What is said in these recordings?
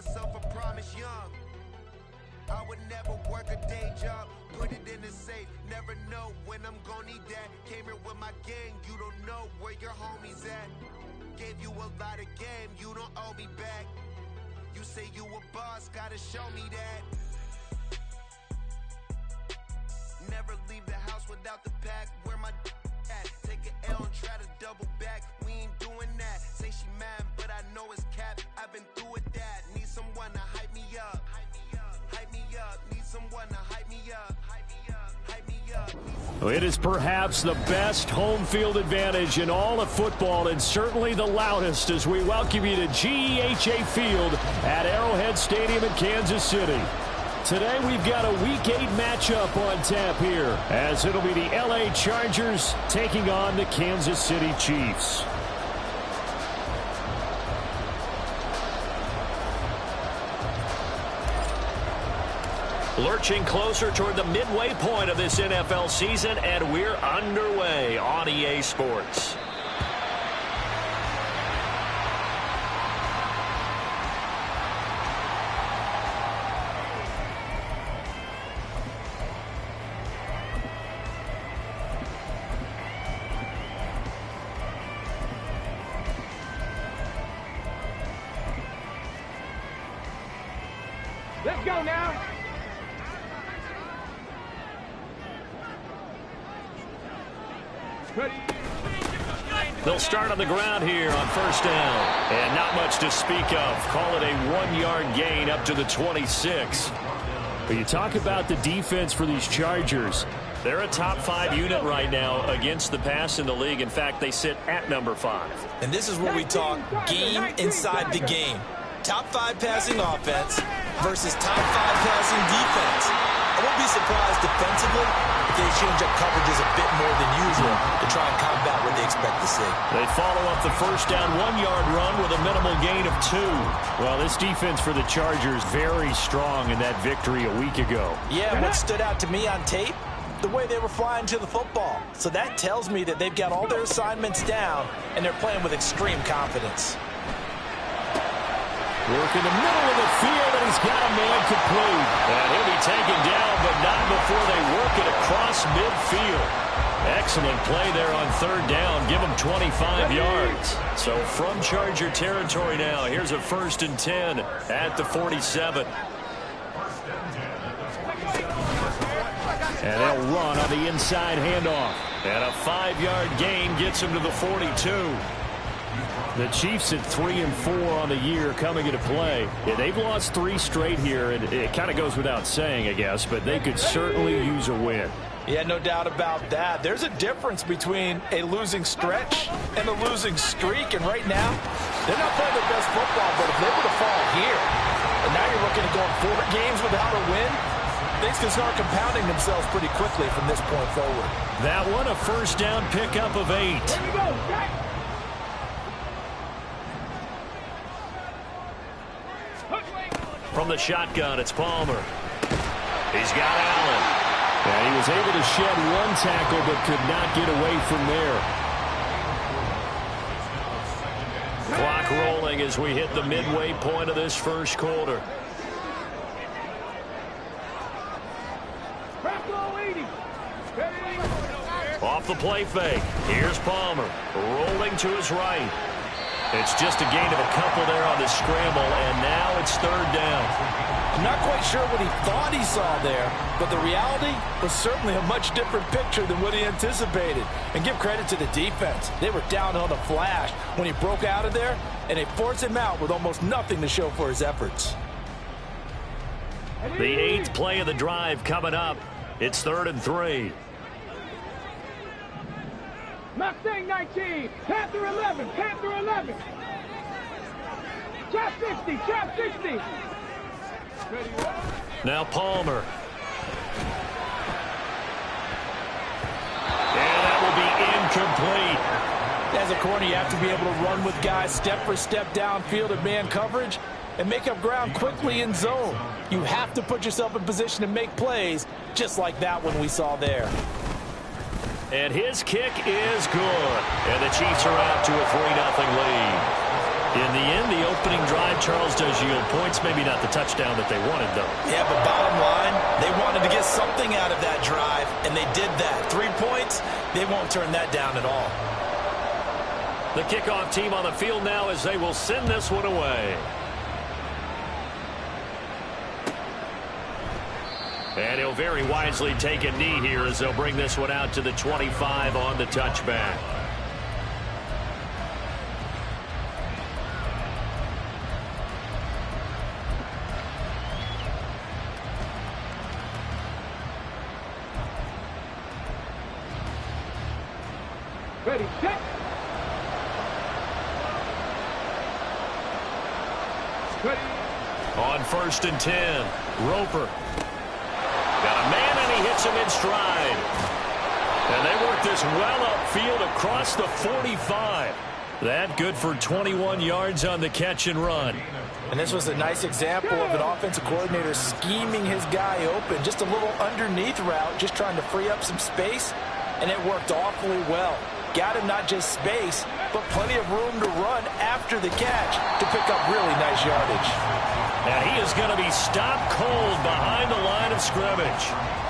myself a promise young. I would never work a day job, put it in the safe, never know when I'm gonna need that. Came here with my gang, you don't know where your homies at. Gave you a lot of game, you don't owe me back. You say you a boss, gotta show me that. Never leave the house without the pack, where my at. Take an L and try to double back, we ain't doing that. Say she mad, but I know it's cap, I've been through with that. Need someone to hype me up. Hype me up, need someone to hype me up. Hype me up. It is perhaps the best home field advantage in all of football, and certainly the loudest, as we welcome you to GEHA Field at Arrowhead Stadium in Kansas City. Today we've got a Week 8 matchup on tap here, as it'll be the LA Chargers taking on the Kansas City Chiefs. Lurching closer toward the midway point of this NFL season, and we're underway on EA Sports. Let's go now. They'll start on the ground here on first down. And not much to speak of. Call it a 1-yard gain up to the 26. But you talk about the defense for these Chargers. They're a top 5 unit right now against the pass in the league. In fact, they sit at number 5. And this is where we talk game inside the game. Top 5 passing offense versus top 5 passing defense. I won't be surprised defensively if they change up coverages a bit more than usual to try and combat what they expect to see. They follow up the first down 1-yard run with a minimal gain of 2. Well, this defense for the Chargers very strong in that victory a week ago. Yeah, what stood out to me on tape? The way they were flying to the football. So that tells me that they've got all their assignments down and they're playing with extreme confidence. Work in the middle of the field, and he's got a man complete. And he'll be taken down, but not before they work it across midfield. Excellent play there on third down. Give him 25 yards. So from Charger territory now, here's a 1st and 10 at the 47. And they'll run on the inside handoff. And a 5-yard gain gets him to the 42. The Chiefs at 3-4 on the year coming into play. Yeah, they've lost 3 straight here, and it kind of goes without saying, I guess, but they could certainly use a win. Yeah, no doubt about that. There's a difference between a losing stretch and a losing streak, and right now, they're not playing their best football, but if they were to fall here, and now you're looking at going 4 games without a win, things can start compounding themselves pretty quickly from this point forward. That one, a first down pickup of 8. Here we go. From the shotgun, it's Palmer. He's got Allen. And he was able to shed 1 tackle, but could not get away from there. Clock rolling as we hit the midway point of this first quarter. Off the play fake. Here's Palmer. Rolling to his right. It's just a gain of a couple there on the scramble, and now it's third down. I'm not quite sure what he thought he saw there, but the reality was certainly a much different picture than what he anticipated. And give credit to the defense. They were down on the flash when he broke out of there, and they forced him out with almost nothing to show for his efforts. The 8th play of the drive coming up. It's 3rd and 3. Mustang 19, Panther 11, Panther 11. Trap 60, trap 60. Now Palmer. And that will be incomplete. As a corner, you have to be able to run with guys step for step downfield in man coverage and make up ground quickly in zone. You have to put yourself in position to make plays, just like that one we saw there. And his kick is good. And the Chiefs are out to a 3-0 lead. In the end, the opening drive, Charles, does yield points. Maybe not the touchdown that they wanted, though. Yeah, but bottom line, they wanted to get something out of that drive, and they did that. 3 points, they won't turn that down at all. The kickoff team on the field now as they will send this one away. And he'll very wisely take a knee here as they'll bring this one out to the 25 on the touchback. Ready, set. Ready. On 1st and 10, Roper. Got a man, and he hits him in stride. And they work this well upfield across the 45. That good for 21 yards on the catch and run. And this was a nice example of an offensive coordinator scheming his guy open. Just a little underneath route, just trying to free up some space, and it worked awfully well. Got him not just space, but plenty of room to run after the catch to pick up really nice yardage. And he is going to be stopped cold behind the line of scrimmage.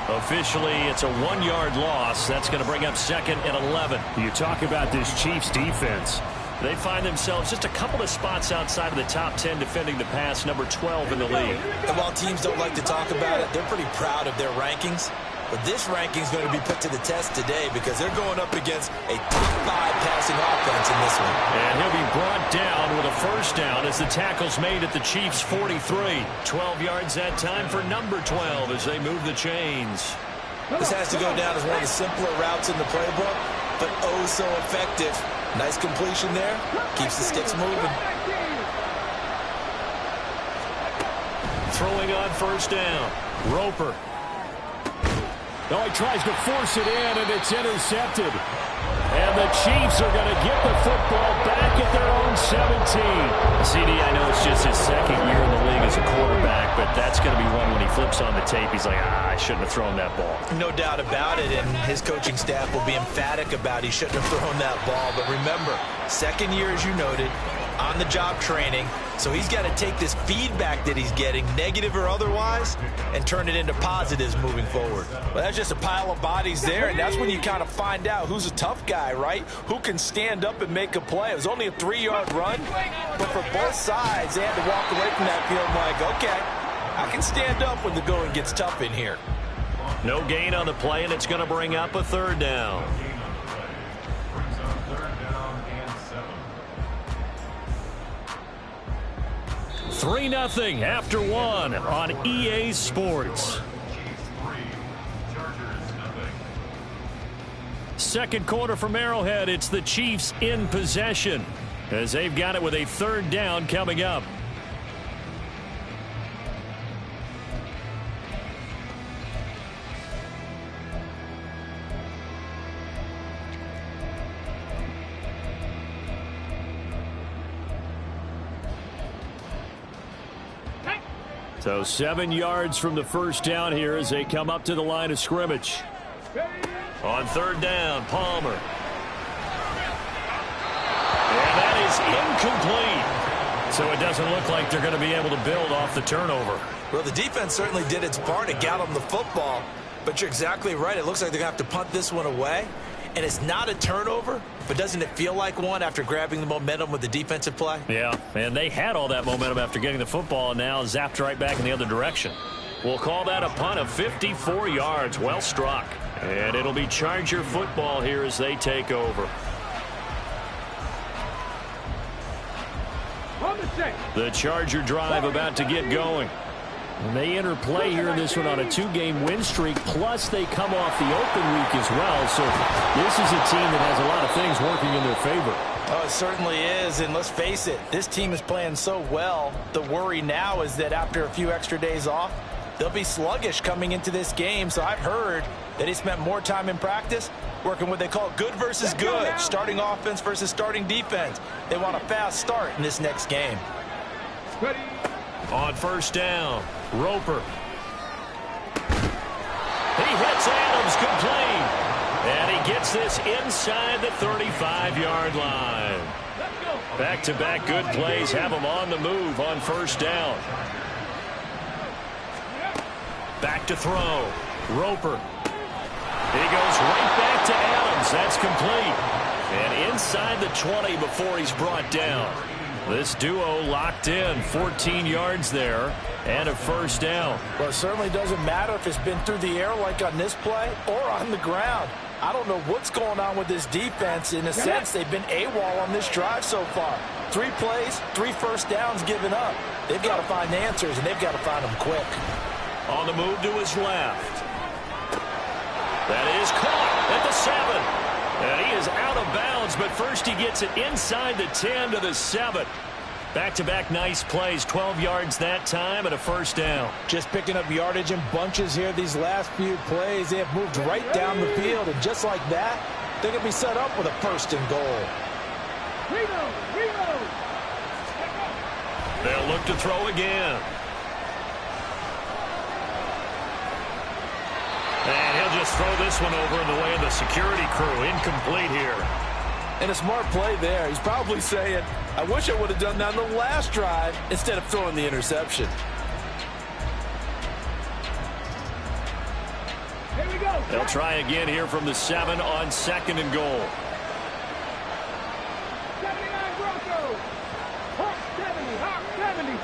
Officially, it's a 1-yard loss. That's going to bring up 2nd and 11. You talk about this Chiefs defense. They find themselves just a couple of spots outside of the top 10 defending the pass, number 12 in the league. And while teams don't like to talk about it, they're pretty proud of their rankings. But this ranking is going to be put to the test today because they're going up against a top 5 passing offense in this one. And he'll be brought down with a first down as the tackle's made at the Chiefs' 43. 12 yards that time for number 12 as they move the chains. This has to go down as one of the simpler routes in the playbook, but oh so effective. Nice completion there. Keeps the sticks moving. Throwing on 1st down. Roper. Oh, he tries to force it in, and it's intercepted. And the Chiefs are going to get the football back at their own 17. CD, I know it's just his 2nd year in the league as a quarterback, but that's going to be one when he flips on the tape. He's like, I shouldn't have thrown that ball. No doubt about it, and his coaching staff will be emphatic about he shouldn't have thrown that ball. But remember, 2nd year, as you noted, on-the-job training. So he's got to take this feedback that he's getting, negative or otherwise, and turn it into positives moving forward. Well, that's just a pile of bodies there, and that's when you kind of find out who's a tough guy, right? Who can stand up and make a play. It was only a 3-yard run, but for both sides, they had to walk away from that field like, okay, I can stand up when the going gets tough in here. No gain on the play, and it's going to bring up a 3rd down. 3-0 after 1 on EA Sports. 2nd quarter from Arrowhead. It's the Chiefs in possession as they've got it with a 3rd down coming up. So 7 yards from the first down here as they come up to the line of scrimmage. On 3rd down, Palmer. And that is incomplete. So it doesn't look like they're going to be able to build off the turnover. Well, the defense certainly did its part to get them the football. But you're exactly right. It looks like they're going to have to punt this one away. And it's not a turnover, but doesn't it feel like one after grabbing the momentum with the defensive play? Yeah, and they had all that momentum after getting the football and now zapped right back in the other direction. We'll call that a punt of 54 yards. Well struck. And it'll be Charger football here as they take over. The Charger drive about to get going. And they enter play here in this one on a 2-game win streak, plus they come off the open week as well. So this is a team that has a lot of things working in their favor. Oh, it certainly is, and let's face it, this team is playing so well. The worry now is that after a few extra days off, they'll be sluggish coming into this game. So I've heard that he spent more time in practice working what they call good versus good, starting offense versus starting defense. They want a fast start in this next game. Ready. On 1st down, Roper. He hits Adams complete. And he gets this inside the 35-yard line. Let's go. Back-to-back good plays have them on the move on first down. Back to throw. Roper. He goes right back to Adams. That's complete. And inside the 20 before he's brought down. This duo locked in. 14 yards there and a first down. Well, it certainly doesn't matter if it's been through the air like on this play or on the ground. I don't know what's going on with this defense. In a sense, they've been AWOL on this drive so far. 3 plays, 3 first downs given up. They've got to find answers, and they've got to find them quick. On the move to his left. That is caught at the 7. And he is out of bounds, but first he gets it inside the 10 to the 7. Back-to-back nice plays, 12 yards that time and a first down. Just picking up yardage in bunches here these last few plays. They have moved right down the field, and just like that, they're going to be set up with a first and goal. They'll look to throw again. And he'll just throw this one over in the way of the security crew. Incomplete here. And a smart play there. He's probably saying, I wish I would have done that on the last drive instead of throwing the interception. Here we go. They'll try again here from the 7 on second and goal. 79 Broncos. Hawk 70. Hawk 70.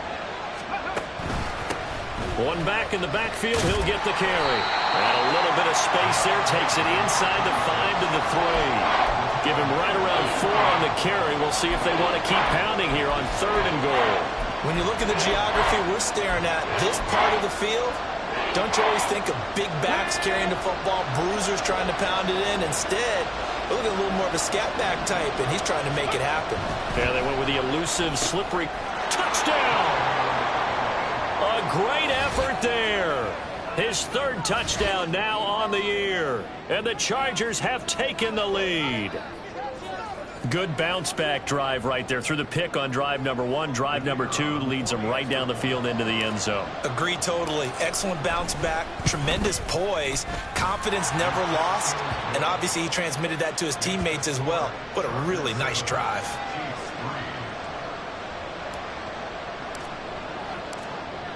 One back in the backfield. He'll get the carry. And a little bit of space there. Takes it inside the 5 to the 3. Give him right around 4 on the carry. We'll see if they want to keep pounding here on third and goal. When you look at the geography we're staring at, this part of the field, don't you always think of big backs carrying the football, bruisers trying to pound it in? Instead, look at a little more of a scat back type, and he's trying to make it happen. Yeah, they went with the elusive, slippery touchdown. A great effort there. His third touchdown now on the year. And the Chargers have taken the lead. Good bounce-back drive right there. Through the pick on drive number 1. Drive number 2 leads them right down the field into the end zone. Agree totally. Excellent bounce back. Tremendous poise. Confidence never lost. And obviously he transmitted that to his teammates as well. What a really nice drive.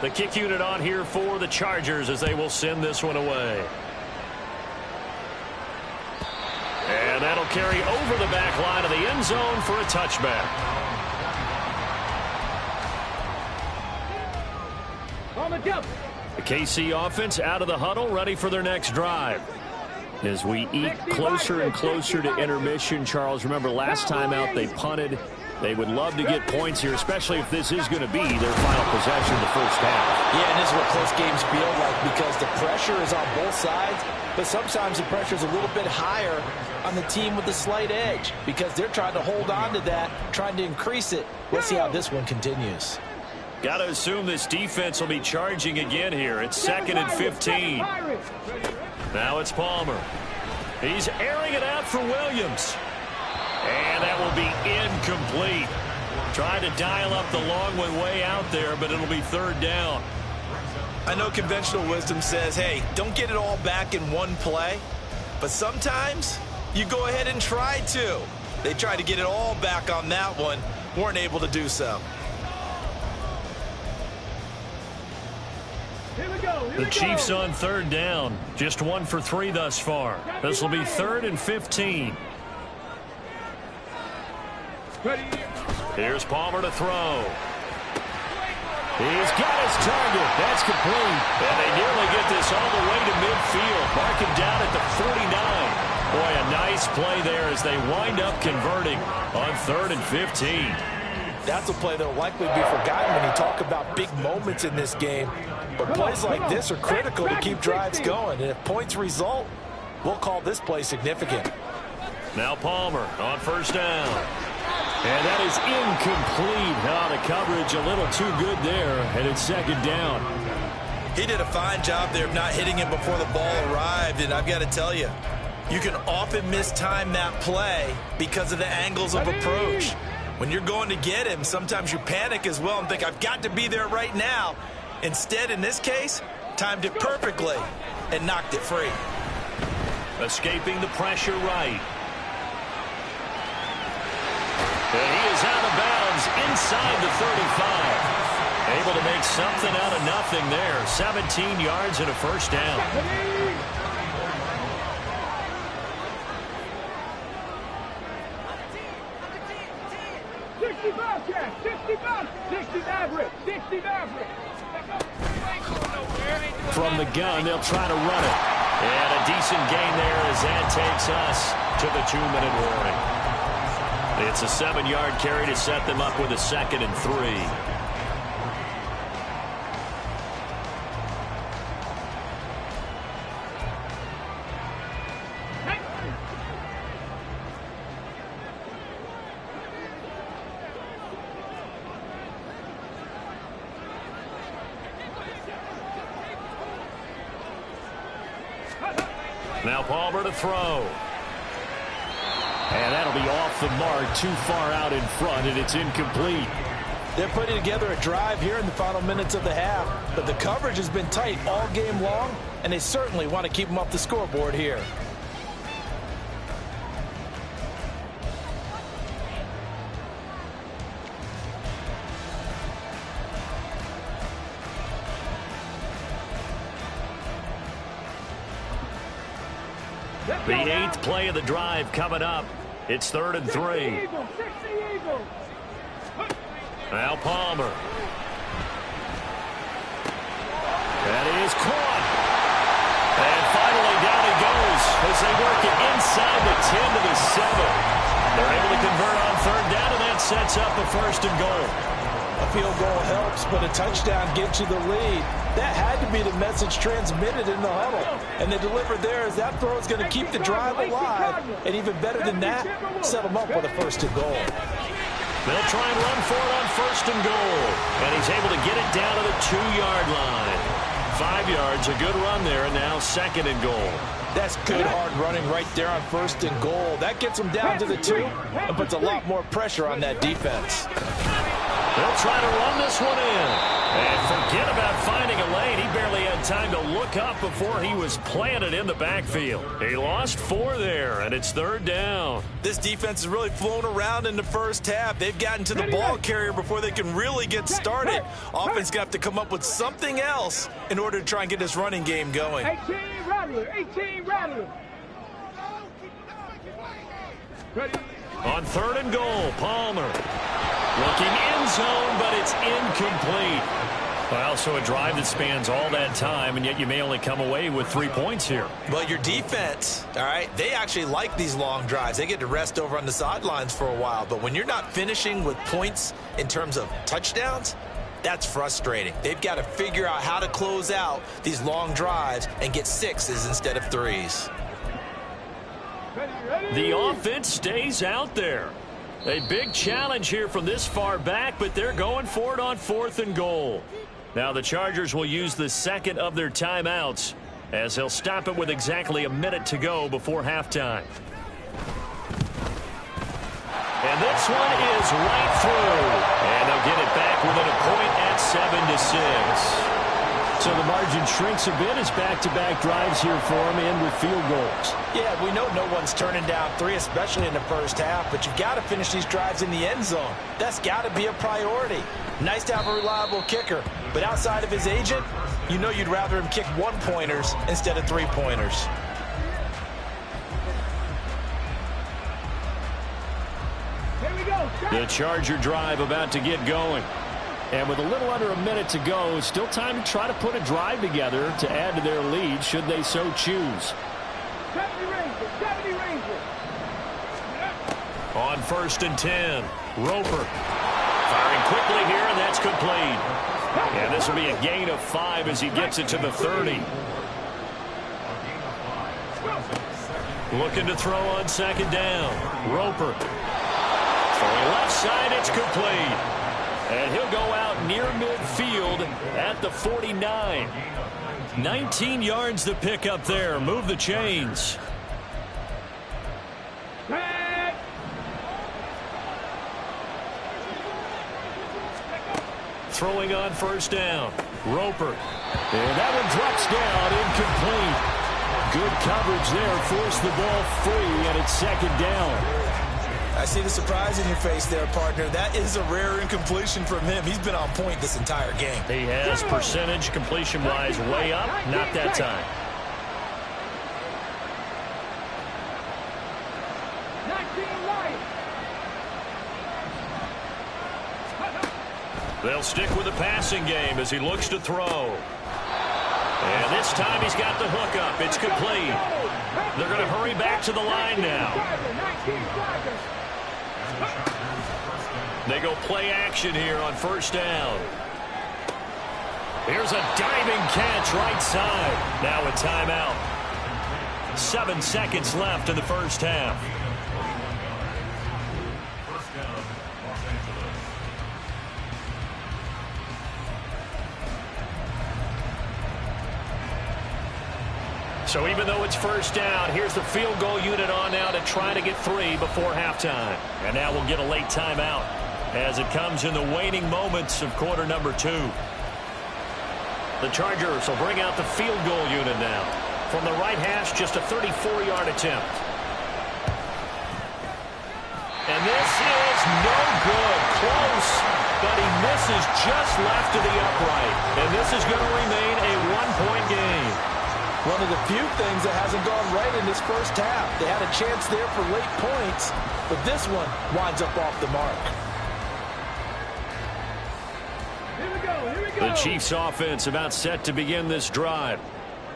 The kick unit on here for the Chargers as they will send this one away. And that'll carry over the back line of the end zone for a touchback. On the jump. The KC offense out of the huddle, ready for their next drive. As we eat closer and closer to intermission, Charles, remember last time out they punted. They would love to get points here, especially if this is going to be their final possession of the first half. Yeah, and this is what close games feel like because the pressure is on both sides, but sometimes the pressure is a little bit higher on the team with the slight edge because they're trying to hold on to that, trying to increase it. Let's see how this one continues. Got to assume this defense will be charging again here. It's 2nd and 15. Now it's Palmer. He's airing it out for Williams. And that will be incomplete. Trying to dial up the long one way out there, but it'll be third down. I know conventional wisdom says, hey, don't get it all back in one play. But sometimes you go ahead and try to. They tried to get it all back on that one. Weren't able to do so. The Chiefs on third down. Just 1 for 3 thus far. This will be 3rd and 15. Here's Palmer to throw. He's got his target. That's complete. And they nearly get this all the way to midfield. Mark him down at the 49. Boy, a nice play there as they wind up converting on 3rd and 15. That's a play that will likely be forgotten when you talk about big moments in this game. But plays like this are critical to keep drives going. And if points result, we'll call this play significant. Now Palmer on first down. And that is incomplete. Oh, the coverage a little too good there, and it's 2nd down. He did a fine job there of not hitting him before the ball arrived, and I've got to tell you, you can often mistime that play because of the angles of approach. When you're going to get him, sometimes you panic as well and think, I've got to be there right now. Instead, in this case, timed it perfectly and knocked it free. Escaping the pressure right. And he is out of bounds inside the 35. Able to make something out of nothing there. 17 yards and a first down. 65, Chad. 65. 60's average. 60's average. From the gun, they'll try to run it. And a decent gain there as that takes us to the 2-minute warning. It's a 7-yard carry to set them up with a 2nd and 3. Now Palmer to throw. And that'll be off the mark, too far out in front, and it's incomplete. They're putting together a drive here in the final minutes of the half, but the coverage has been tight all game long, and they certainly want to keep them off the scoreboard here. The 8th play of the drive coming up. It's 3rd and 3. Now Palmer. That is caught. And finally down he goes as they work it inside the 10 to the 7. They're able to convert on 3rd down, and that sets up a 1st and goal. A field goal helps, but a touchdown gives you the lead. That had to be the message transmitted in the huddle. And they delivered there as that throw is going to keep the drive alive. And even better than that, set them up with a 1st and goal. They'll try and run for it on 1st and goal. And he's able to get it down to the 2-yard line. 5 yards, a good run there, and now 2nd and goal. That's good hard running right there on 1st and goal. That gets them down to the 2 and puts a lot more pressure on that defense. They'll try to run this one in. And forget about finding a lane. He barely had time to look up before he was planted in the backfield. He lost 4 there, and it's 3rd down. This defense has really flown around in the first half. They've gotten to the ball carrier before they can really get started. Offense got to have to come up with something else in order to try and get this running game going. 18 Rattler. 18 Rattler. On 3rd and goal, Palmer. Looking end zone, but it's incomplete. Well, so a drive that spans all that time, and yet you may only come away with 3 points here. Well, your defense, all right, they actually like these long drives. They get to rest over on the sidelines for a while. But when you're not finishing with points in terms of touchdowns, that's frustrating. They've got to figure out how to close out these long drives and get 6s instead of 3s. The offense stays out there. A big challenge here from this far back, but they're going for it on 4th and goal. Now the Chargers will use the 2nd of their timeouts as they'll stop it with exactly a minute to go before halftime. And this one is right through. And they'll get it back within a point at 7-6. So the margin shrinks a bit as back-to-back drives here for them and with field goals. Yeah, we know no one's turning down 3, especially in the first half, but you've got to finish these drives in the end zone. That's got to be a priority. Nice to have a reliable kicker, but outside of his agent, you know you'd rather him kick 1-pointers instead of 3-pointers. Here we go. The Charger drive about to get going. And with a little under a minute to go, still time to try to put a drive together to add to their lead should they so choose. 70 Rangers. On 1st and 10, Roper firing quickly here, and that's complete. And this will be a gain of 5 as he gets it to the 30. Looking to throw on 2nd down. Roper throwing left side, it's complete. And he'll go out near midfield at the 49. 19 yards to pick up there. Move the chains. Throwing on 1st down. Roper. And that one drops down, incomplete. Good coverage there. Forced the ball free, and it's 2nd down. I see the surprise in your face there, partner. That is a rare incompletion from him. He's been on point this entire game. He has percentage completion-wise way up. Not that time. 19 life. They'll stick with the passing game as he looks to throw. And this time he's got the hook up. It's complete. They're going to hurry back to the line now. They go play action here on first down. Here's a diving catch right side. Now a timeout. 7 seconds left in the first half. So even though it's first down, here's the field goal unit on now to try to get 3 before halftime. And now we'll get a late timeout as it comes in the waning moments of quarter number 2. The Chargers will bring out the field goal unit now. From the right hash, just a 34-yard attempt. And this is no good. Close, but he misses just left of the upright. And this is going to remain a one-point game. One of the few things that hasn't gone right in this first half. They had a chance there for late points, but this one winds up off the mark. Here we go. The Chiefs offense about set to begin this drive.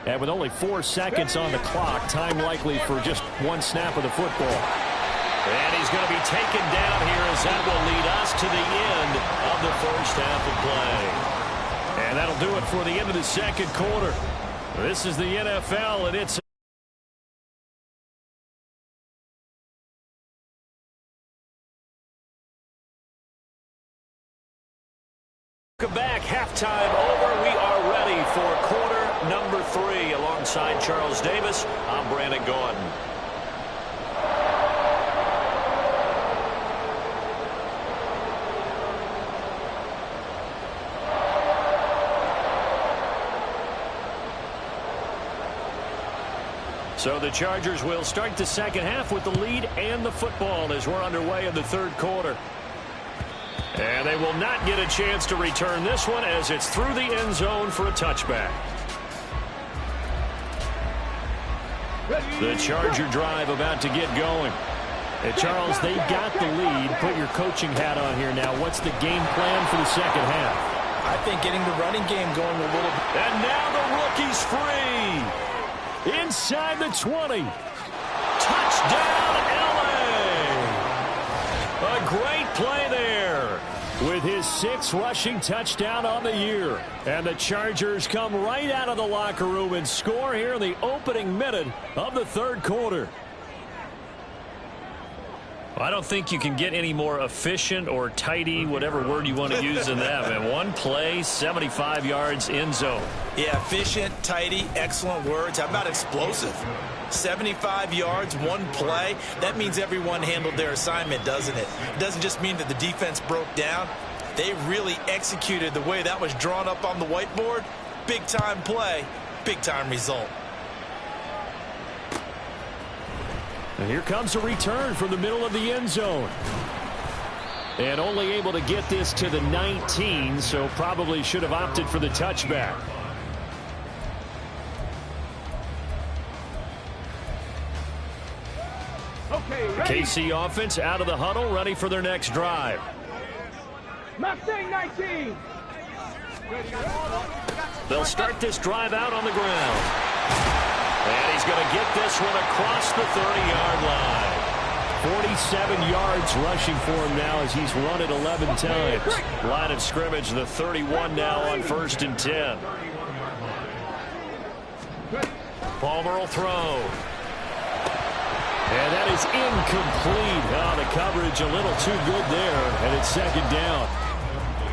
And with only 4 seconds on the clock, time likely for just one snap of the football. And he's going to be taken down here as that will lead us to the end of the first half of play. And that'll do it for the end of the second quarter. This is the NFL, and it's back. Halftime over. We are ready for quarter number 3. Alongside Charles Davis, I'm Brandon Gaudin. So the Chargers will start the second half with the lead and the football as we're underway in the third quarter. And they will not get a chance to return this one as it's through the end zone for a touchback. The Charger drive about to get going. And Charles, they got the lead. Put your coaching hat on here now. What's the game plan for the second half? I think getting the running game going a little bit. And now the rookie's free. Inside the 20. Touchdown, LA. A great play there with his 6th rushing touchdown on the year. And the Chargers come right out of the locker room and score here in the opening minute of the third quarter. I don't think you can get any more efficient or tidy, whatever word you want to use in that. Man, one play, 75 yards, end zone. Yeah, efficient, tidy, excellent words. How about explosive? 75 yards, one play. That means everyone handled their assignment, doesn't it? It doesn't just mean that the defense broke down. They really executed the way that was drawn up on the whiteboard. Big-time play, big-time result. And here comes a return from the middle of the end zone. And only able to get this to the 19, so probably should have opted for the touchback. KC offense out of the huddle, ready for their next drive. Mustang 19. They'll start this drive out on the ground. And he's going to get this one across the 30-yard line. 47 yards rushing for him now as he's run it 11 times. Line of scrimmage, the 31 now on 1st and 10. Palmer will throw. And that is incomplete. Oh, the coverage a little too good there, and it's second down.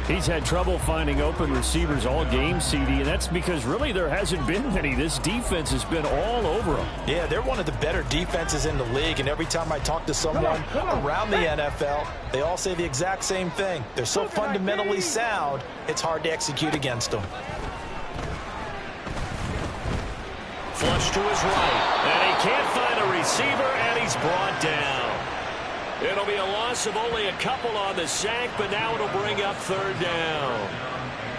He's had trouble finding open receivers all game, CD, and that's because really there hasn't been many. This defense has been all over them. Yeah, they're one of the better defenses in the league, and every time I talk to someone around the NFL, they all say the exact same thing. They're so fundamentally sound, it's hard to execute against them. Flush to his right, and he can't find a receiver, and he's brought down. It'll be a loss of only a couple on the sack, but now it'll bring up third down.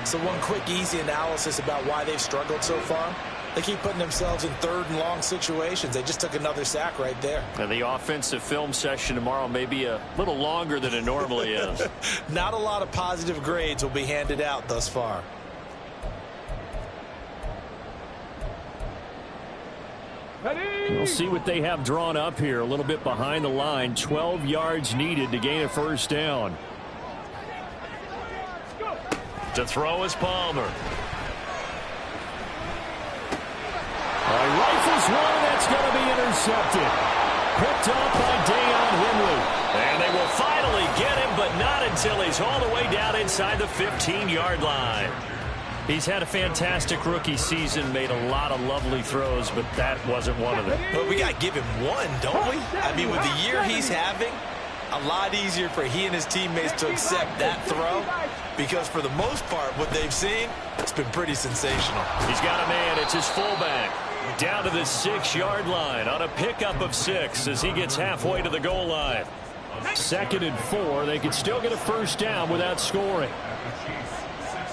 So one quick, easy analysis about why they've struggled so far. They keep putting themselves in third and long situations. They just took another sack right there. And the offensive film session tomorrow may be a little longer than it normally is. Not a lot of positive grades will be handed out thus far. We'll see what they have drawn up here. A little bit behind the line. 12 yards needed to gain a first down. To throw is Palmer. Rifles one, and that's going to be intercepted. Picked off by Deion Henley. And they will finally get him, but not until he's all the way down inside the 15-yard line. He's had a fantastic rookie season, made a lot of lovely throws, but that wasn't one of them. But we got to give him one, don't we? I mean, with the year he's having, a lot easier for he and his teammates to accept that throw, because for the most part, what they've seen, it's been pretty sensational. He's got a man. It's his fullback. Down to the 6-yard line on a pickup of 6 as he gets halfway to the goal line. 2nd and 4. They could still get a first down without scoring.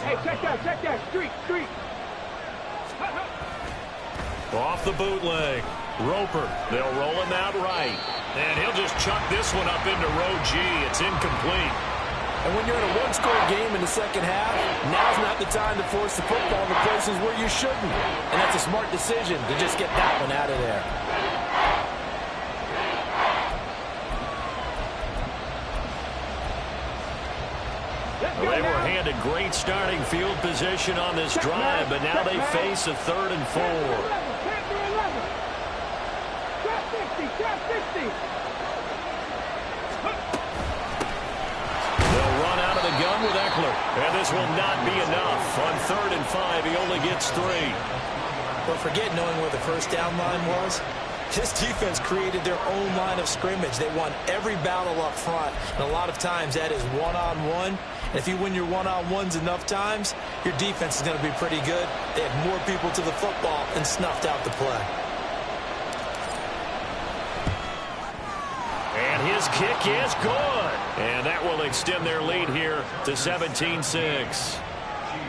Hey, check that, streak. Off the bootleg. Roper. They'll roll him out right. And he'll just chuck this one up into row G. It's incomplete. And when you're in a one-score game in the second half, now's not the time to force the football to places where you shouldn't. And that's a smart decision to just get that one out of there. Well, they were handed great starting field position on this drive, but now they face a 3rd and 4. They'll run out of the gun with Eckler, and this will not be enough. On 3rd and 5, he only gets 3. But forget knowing where the first down line was. This defense created their own line of scrimmage. They won every battle up front, and a lot of times that is one-on-one. And if you win your one-on-ones enough times, your defense is going to be pretty good. They had more people to the football and snuffed out the play. And his kick is good. And that will extend their lead here to 17-6.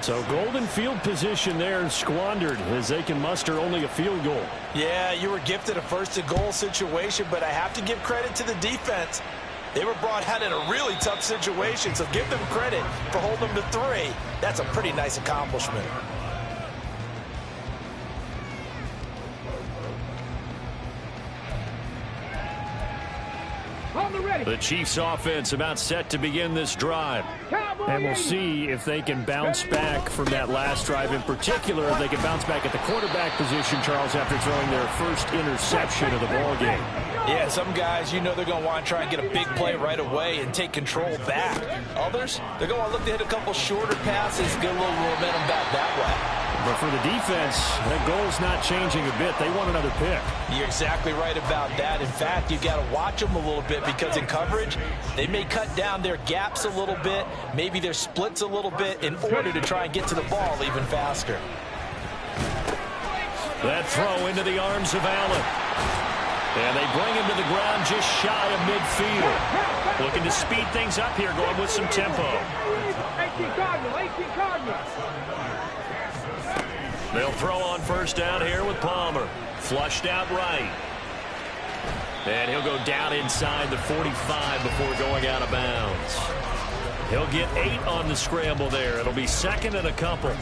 So golden field position there squandered as they can muster only a field goal. Yeah, you were gifted a first-and-goal situation, but I have to give credit to the defense. They were brought out in a really tough situation, so give them credit for holding them to 3. That's a pretty nice accomplishment. The Chiefs offense about set to begin this drive. And we'll see if they can bounce back from that last drive in particular, if they can bounce back at the quarterback position, Charles, after throwing their first interception of the ball game. Yeah, some guys, you know they're going to want to try and get a big play right away and take control back. Others, they're going to look to hit a couple shorter passes, get a little momentum back that way. But for the defense, that goal's not changing a bit. They want another pick. You're exactly right about that. In fact, you've got to watch them a little bit because in coverage, they may cut down their gaps a little bit, maybe their splits a little bit in order to try and get to the ball even faster. That throw into the arms of Allen. And they bring him to the ground just shy of midfield. Looking to speed things up here, going with some tempo. 18 Cardinal. They'll throw on first down here with Palmer. Flushed out right. And he'll go down inside the 45 before going out of bounds. He'll get 8 on the scramble there. It'll be 2nd and a couple.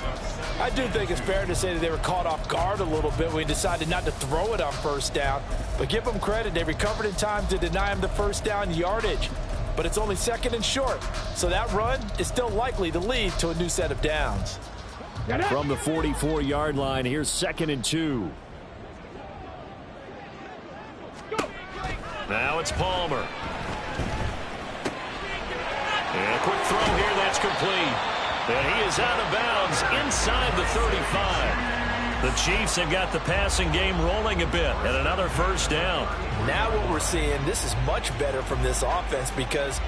I do think it's fair to say that they were caught off guard a little bit when he decided not to throw it on first down. But give them credit. They recovered in time to deny him the first down yardage. But it's only 2nd and short. So that run is still likely to lead to a new set of downs. From the 44-yard line, here's 2nd and 2. Now it's Palmer. And a quick throw here, that's complete. And he is out of bounds inside the 35. The Chiefs have got the passing game rolling a bit, and another first down. Now what we're seeing, this is much better from this offense because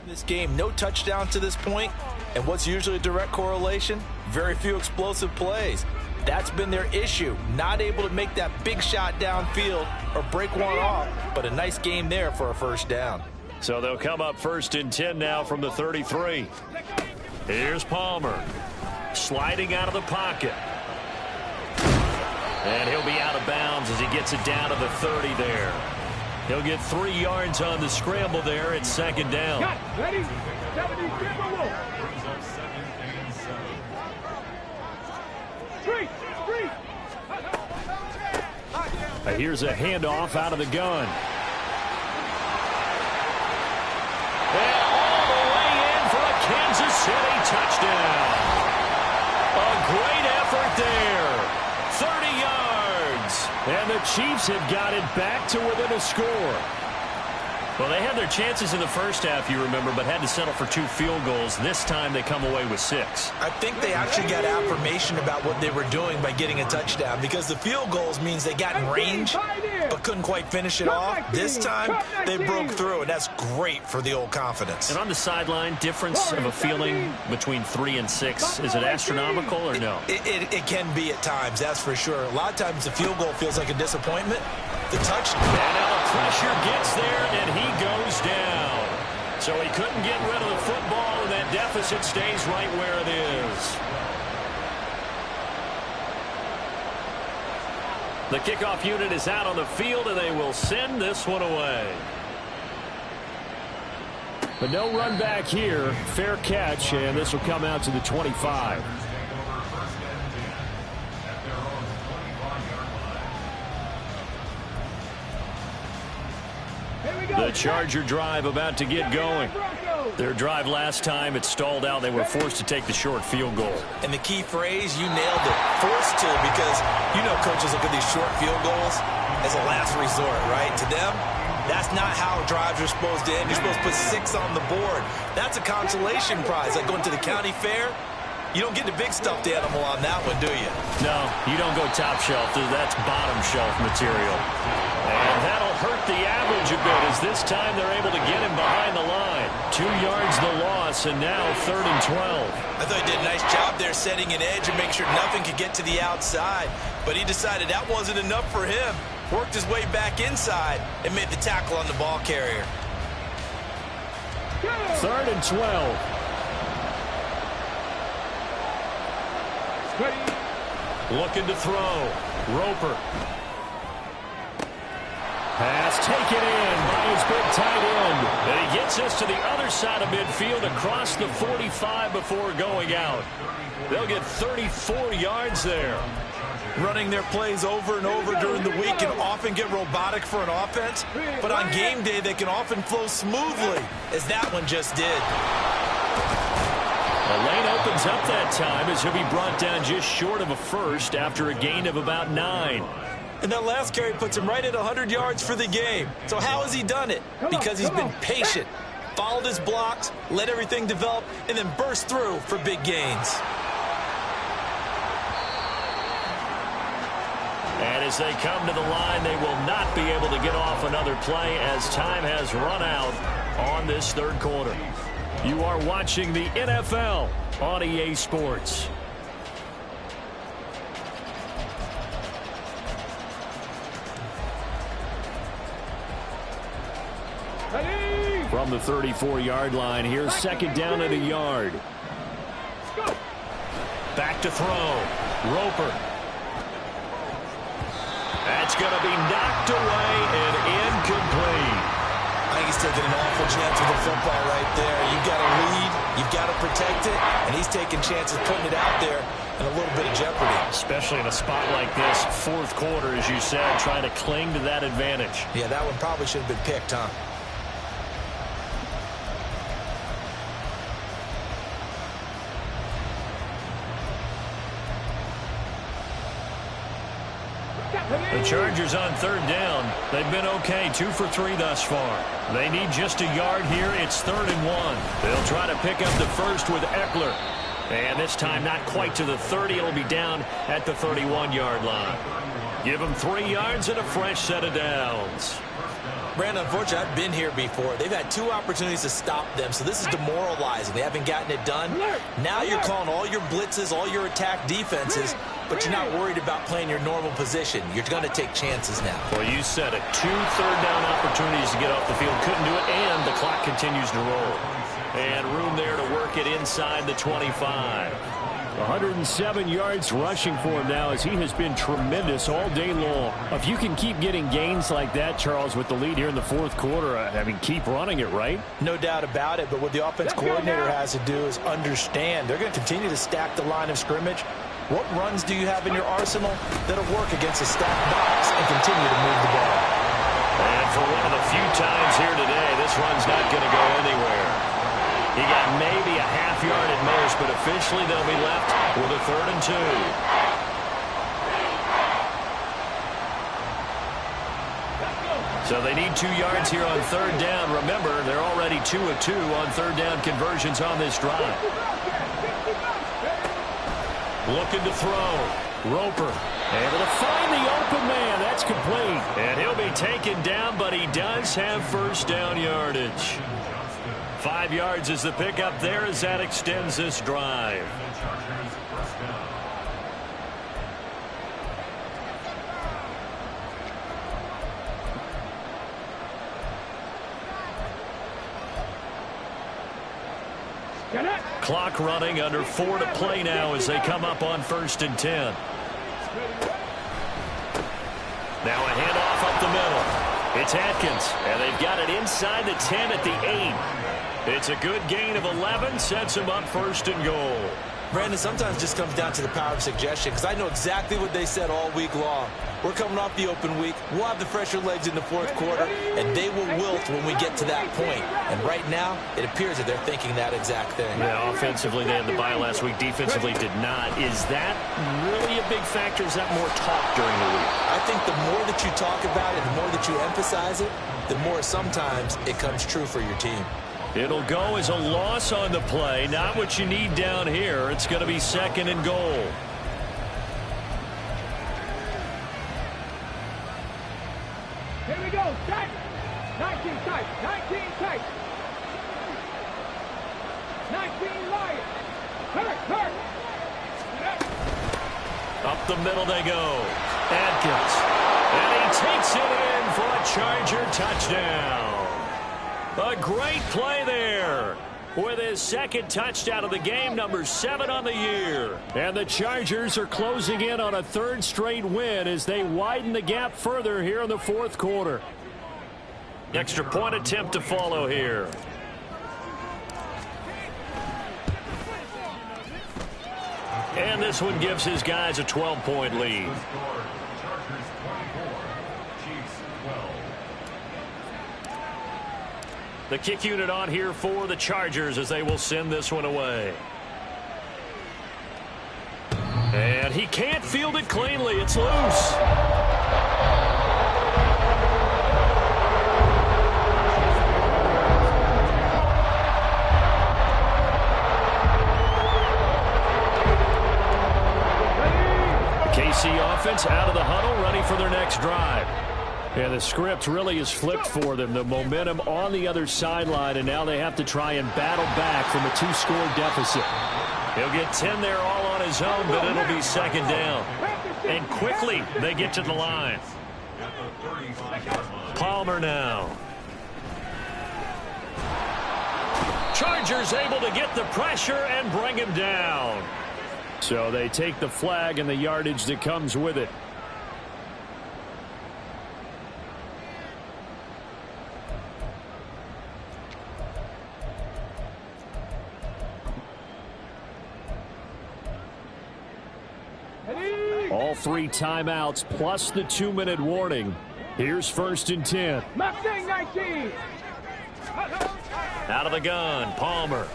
This game, no touchdown to this point, and what's usually a direct correlation? Very few explosive plays. That's been their issue, not able to make that big shot downfield or break one off, but a nice game there for a first down. So they'll come up 1st and 10 now from the 33. Here's Palmer, sliding out of the pocket. And he'll be out of bounds as he gets it down to the 30 there. He'll get 3 yards on the scramble there. It's 2nd down. Ready? 70, Here's a handoff out of the gun. And all the way in for a Kansas City touchdown. A great effort there. 30 yards. And the Chiefs have got it back to within a score. Well, they had their chances in the first half, you remember, but had to settle for 2 field goals. This time they come away with 6. I think they actually got affirmation about what they were doing by getting a touchdown, because the field goals means they got in range but couldn't quite finish it off. This time they broke through, and that's great for the old confidence. And on the sideline, difference of a feeling between 3 and 6, is it astronomical or no? It can be at times, that's for sure. A lot of times the field goal feels like a disappointment. The touchdown. And now the pressure gets there, and he goes down. So he couldn't get rid of the football, and that deficit stays right where it is. The kickoff unit is out on the field, and they will send this one away. But no run back here. Fair catch, and this will come out to the 25. The Charger drive about to get going. Their drive last time, it stalled out. They were forced to take the short field goal. And the key phrase, you nailed it, forced to, because you know coaches look at these short field goals as a last resort, right? To them, that's not how drives are supposed to end. You're supposed to put 6 on the board. That's a consolation prize, like going to the county fair. You don't get the big stuffed animal on that one, do you? No, you don't go top shelf. That's bottom shelf material. And that'll hurt the average a bit, as this time they're able to get him behind the line. 2 yards the loss, and now 3rd and 12. I thought he did a nice job there setting an edge and make sure nothing could get to the outside. But he decided that wasn't enough for him. Worked his way back inside and made the tackle on the ball carrier. 3rd and 12. Looking to throw. Roper. Pass taken in by his big tight end. And he gets this to the other side of midfield across the 45 before going out. They'll get 34 yards there. Running their plays over and over during the week can often get robotic for an offense, but on game day they can often flow smoothly, as that one just did. The lane opens up that time as he'll be brought down just short of a first after a gain of about 9. And that last carry puts him right at 100 yards for the game. So how has he done it? Because he's been patient, followed his blocks, let everything develop, and then burst through for big gains. And as they come to the line, they will not be able to get off another play as time has run out on this 3rd quarter. You are watching the NFL on EA Sports. From the 34-yard line, here's 2nd down and a yard. Back to throw. Roper. That's going to be knocked away and incomplete. I think he's taking an awful chance with the football right there. You've got to lead, you've got to protect it, and he's taking chances putting it out there in a little bit of jeopardy. Especially in a spot like this, 4th quarter, as you said, trying to cling to that advantage. Yeah, that one probably should have been picked, huh? The Chargers on 3rd down. They've been okay, 2 for 3 thus far. They need just a yard here. It's 3rd and 1. They'll try to pick up the first with Eckler. And this time not quite to the 30. It'll be down at the 31-yard line. Give them 3 yards and a fresh set of downs. Brandon, unfortunately, I've been here before. They've had 2 opportunities to stop them, so this is demoralizing. They haven't gotten it done. Now you're calling all your blitzes, all your attack defenses, but you're not worried about playing your normal position. You're going to take chances now. Well, you said it. 2 third-down opportunities to get off the field. Couldn't do it, and the clock continues to roll. And room there to work it inside the 25. 107 yards rushing for him now as he has been tremendous all day long. If you can keep getting gains like that, Charles, with the lead here in the fourth quarter, I mean, keep running it, right? No doubt about it, but what the offense coordinator has to do is understand. They're going to continue to stack the line of scrimmage. What runs do you have in your arsenal that'll work against a stacked box and continue to move the ball? And for one of the few times here today, this run's not going to go anywhere. He got maybe a half yard at most, but officially they'll be left with a 3rd and 2. So they need 2 yards here on 3rd down. Remember, they're already 2 of 2 on 3rd down conversions on this drive. Looking to throw. Roper able to find the open man. That's complete. And he'll be taken down, but he does have first down yardage. 5 yards is the pickup there as that extends this drive. Clock running, under 4 to play now as they come up on 1st and 10. Now a handoff up the middle. It's Atkins, and they've got it inside the 10 at the 8. It's a good gain of 11, sets him up 1st and goal. Brandon, sometimes it just comes down to the power of suggestion, because I know exactly what they said all week long. We're coming off the open week. We'll have the fresher legs in the fourth quarter, and they will wilt when we get to that point. And right now, it appears that they're thinking that exact thing. Yeah, offensively, they had the bye last week. Defensively, did not. Is that really a big factor? Is that more talk during the week? I think the more that you talk about it, the more that you emphasize it, the more sometimes it comes true for your team. It'll go as a loss on the play. Not what you need down here. It's going to be 2nd and goal. Here we go. Tight. 19 tight. 19 tight. 19 Lions. Hurt. Up the middle they go. Atkins. And he takes it in for a Charger touchdown. A great play there with his 2nd touchdown of the game, number 7 on the year. And the Chargers are closing in on a 3rd straight win as they widen the gap further here in the fourth quarter. Extra point attempt to follow here. And this one gives his guys a 12-point lead. The kick unit on here for the Chargers as they will send this one away. And he can't field it cleanly. It's loose. The KC offense out of the huddle, ready for their next drive. And the script really is flipped for them. The momentum on the other sideline, and now they have to try and battle back from a 2-score deficit. He'll get 10 there all on his own, but it'll be 2nd down. And quickly, they get to the line. Palmer now. Chargers able to get the pressure and bring him down. So they take the flag and the yardage that comes with it. All 3 timeouts plus the 2-minute warning. Here's 1st and 10. Mustang 19. Out of the gun, Palmer.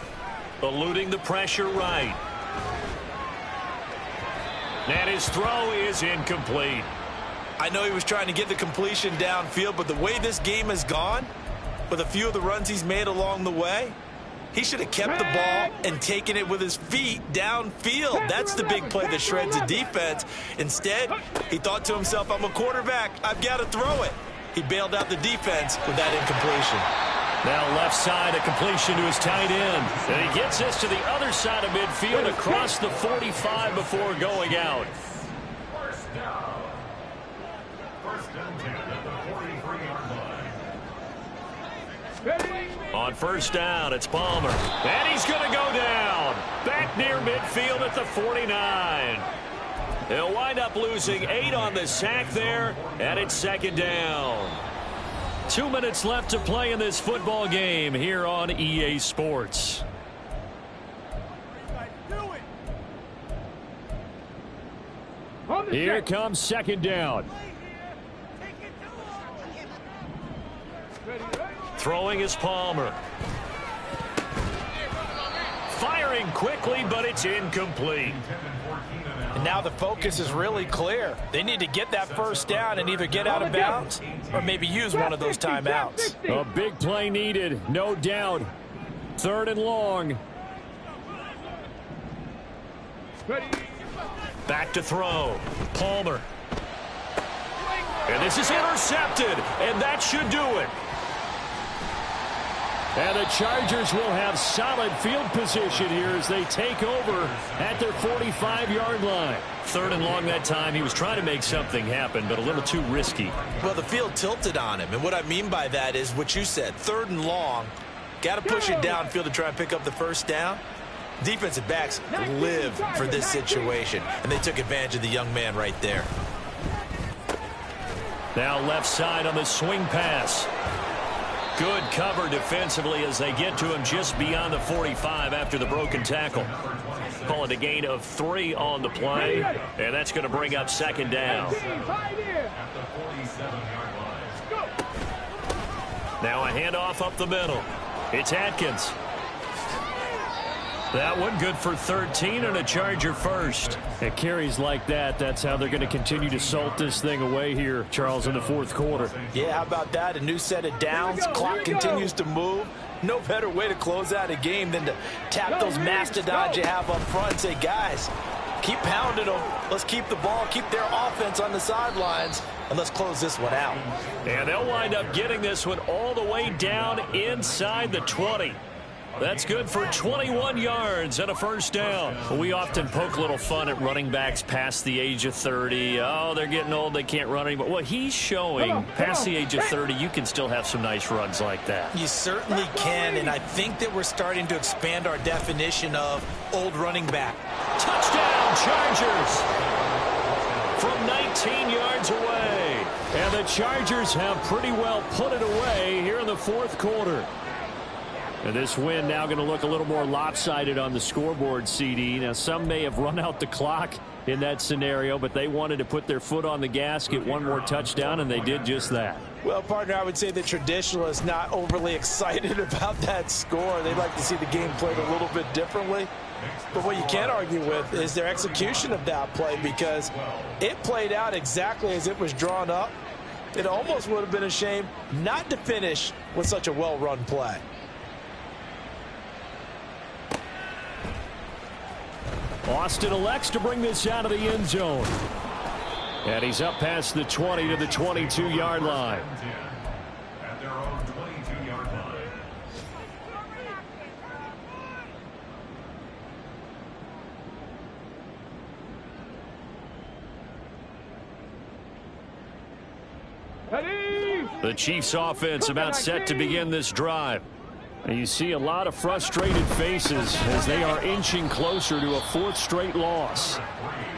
Eluding the pressure right. And his throw is incomplete. I know he was trying to get the completion downfield, but the way this game has gone, with a few of the runs he's made along the way, he should have kept the ball and taken it with his feet downfield. That's the big play that shreds the defense. Instead, he thought to himself, I'm a quarterback. I've got to throw it. He bailed out the defense with that incompletion. Now left side, a completion to his tight end. And he gets this to the other side of midfield across the 45 before going out. First down. First and 10 at the 43-yard line. On first down, it's Palmer. And he's going to go down. Back near midfield at the 49. He'll wind up losing 8 on the sack there, and it's second down. 2 minutes left to play in this football game here on EA Sports. Here comes second down. Throwing is Palmer. Firing quickly, but it's incomplete. And now the focus is really clear. They need to get that first down and either get out of bounds or maybe use one of those timeouts. A big play needed, no doubt. Third and long. Back to throw. Palmer. And this is intercepted, and that should do it. And the Chargers will have solid field position here as they take over at their 45-yard line. Third and long that time. He was trying to make something happen, but a little too risky. Well, the field tilted on him, and what I mean by that is what you said. Third and long, got to push it downfield to try and pick up the first down. Defensive backs live for this situation, and they took advantage of the young man right there. Now left side on the swing pass. Good cover defensively as they get to him just beyond the 45 after the broken tackle. Call it a gain of 3 on the play, and that's going to bring up second down. Now a handoff up the middle. It's Atkins. That one good for 13 and a Charger first. It carries like that. That's how they're going to continue to salt this thing away here, Charles, in the fourth quarter. Yeah, how about that? A new set of downs. Clock continues to move. No better way to close out a game than to tap those mastodons you have up front and say, guys, keep pounding them. Let's keep the ball, keep their offense on the sidelines, and let's close this one out. And they'll wind up getting this one all the way down inside the 20. That's good for 21 yards and a first down. We often poke a little fun at running backs past the age of 30. Oh, they're getting old, they can't run anymore. Well, he's showing past the age of 30, you can still have some nice runs like that. You certainly can, and I think that we're starting to expand our definition of old running back. Touchdown, Chargers! From 19 yards away. And the Chargers have pretty well put it away here in the fourth quarter. And this win now going to look a little more lopsided on the scoreboard, CD. Now, some may have run out the clock in that scenario, but they wanted to put their foot on the gas, get one more touchdown, and they did just that. Well, partner, I would say the traditionalists not overly excited about that score. They'd like to see the game played a little bit differently. But what you can't argue with is their execution of that play, because it played out exactly as it was drawn up. It almost would have been a shame not to finish with such a well-run play. Austin elects to bring this out of the end zone. And he's up past the 20 to the 22-yard line. At their own 22-yard line. The Chiefs offense about set to begin this drive. And you see a lot of frustrated faces as they are inching closer to a fourth straight loss.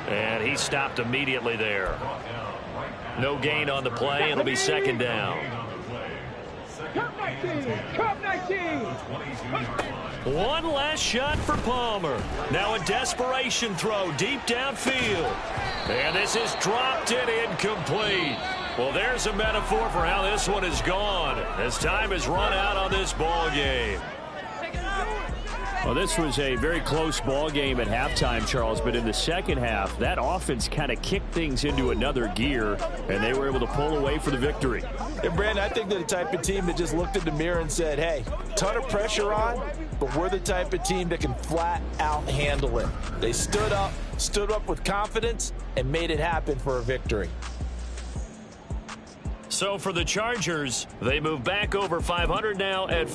And he stopped immediately there. No gain on the play. It'll be second down. One last shot for Palmer. Now a desperation throw deep downfield. And this is dropped and incomplete. Well, there's a metaphor for how this one is gone as time has run out on this ball game. Well, this was a very close ball game at halftime, Charles, but in the second half, that offense kind of kicked things into another gear, and they were able to pull away for the victory. And, Brandon, I think they're the type of team that just looked in the mirror and said, hey, ton of pressure on, but we're the type of team that can flat out handle it. They stood up with confidence, and made it happen for a victory. So for the Chargers, they move back over 500 now at